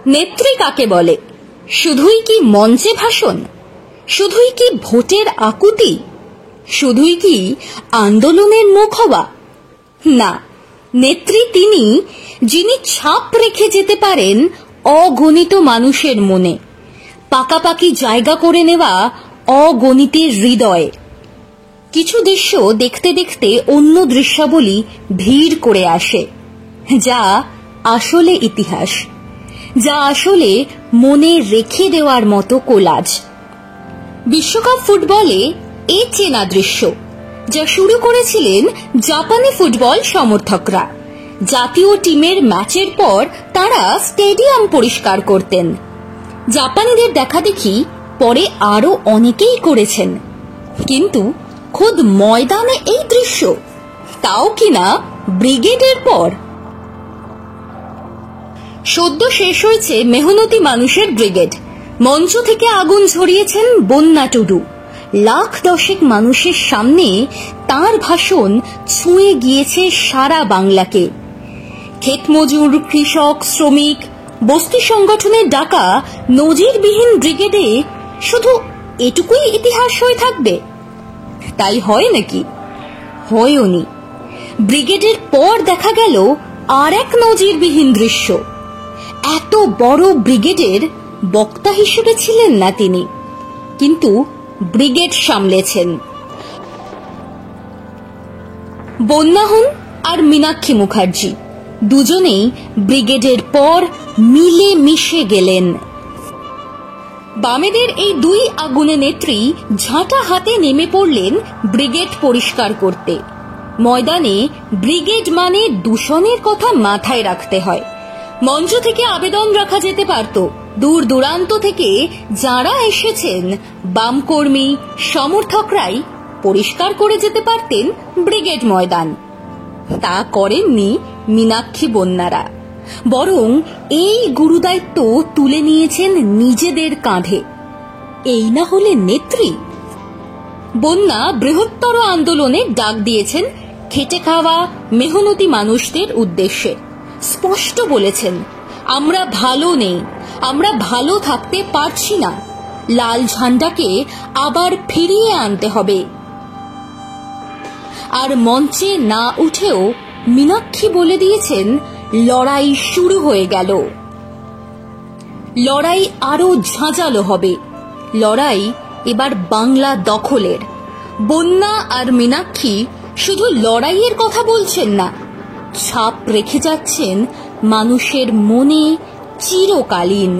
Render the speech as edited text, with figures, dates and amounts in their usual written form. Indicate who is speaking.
Speaker 1: নেত্রী কাকে বলে? শুধুই কি মঞ্চে ভাষণ? শুধুই কি ভোটের আকুতি? শুধুই কি আন্দোলনের মুখ হওয়া? না, নেত্রী তিনি যিনি ছাপ রেখে যেতে পারেন অগণিত মানুষের মনে, পাকাপাকি জায়গা করে নেওয়া অগণিতের হৃদয়ে। কিছু দৃশ্য দেখতে দেখতে অন্য দৃশ্যাবলী ভিড় করে আসে, যা আসলে ইতিহাস, যা আসলে মনে রেখে দেওয়ার মতো কোলাজ। বিশ্বকাপ ফুটবলে এই চেনা দৃশ্য, যা শুরু করেছিলেন জাপানি ফুটবল সমর্থকরা। জাতীয় টিমের ম্যাচের পর তারা স্টেডিয়াম পরিষ্কার করতেন। জাপানিদের দেখাদেখি পরে আরো অনেকেই করেছেন, কিন্তু খোদ ময়দানে এই দৃশ্য, তাও কিনা ব্রিগেডের পর। সদ্য শেষ হয়েছে মেহনতি মানুষের ব্রিগেড। মঞ্চ থেকে আগুন ঝরিয়েছেন বন্যা টুডু। লাখ দশেক মানুষের সামনে তার ভাষণ ছুঁয়ে গিয়েছে সারা বাংলাকে। ক্ষেতমজুর, কৃষক, শ্রমিক, বস্তি সংগঠনের ডাকা নজিরবিহীন ব্রিগেডে শুধু এটুকুই ইতিহাস হয়ে থাকবে? তাই হয় নাকি? হয়নি। ব্রিগেডের পর দেখা গেল আর এক নজিরবিহীন দৃশ্য। এত বড় ব্রিগেডের বক্তা হিসেবে ছিলেন না তিনি, কিন্তু ব্রিগেড সামলেছেন। বন্যাহন আর মীনাক্ষী মুখার্জি দুজনেই ব্রিগেডের পর মিলে মিশে গেলেন। বামেদের এই দুই আগুনে নেত্রী ঝাঁটা হাতে নেমে পড়লেন ব্রিগেড পরিষ্কার করতে। ময়দানে ব্রিগেড মানে দূষণের কথা মাথায় রাখতে হয়। মঞ্চ থেকে আবেদন রাখা যেতে পারত, দূর দূরান্ত থেকে যারা এসেছেন বামকর্মী সমর্থকরাই পরিষ্কার করে যেতে পারতেন ব্রিগেড ময়দান। তা করেননি মীনাক্ষী বন্যারা, বরং এই গুরুদায়িত্ব তুলে নিয়েছেন নিজেদের কাঁধে। এই না হলে নেত্রী? বন্যা বৃহত্তর আন্দোলনের ডাক দিয়েছেন খেটে খাওয়া মেহনতি মানুষদের উদ্দেশ্যে। স্পষ্ট বলেছেন, আমরা ভালো নেই, আমরা ভালো থাকতে পারছি না, লাল ঝান্ডাকে আবার ফিরিয়ে আনতে হবে। আর মঞ্চে না উঠেও মীনাক্ষী বলে দিয়েছেন, লড়াই শুরু হয়ে গেল। লড়াই আরো ঝাঁঝালো হবে। লড়াই এবার বাংলা দখলের। বন্যা আর মীনাক্ষী শুধু লড়াইয়ের কথা বলছেন না, ছাপ রেখে যাচ্ছেন মানুষের মনে চিরকালীন।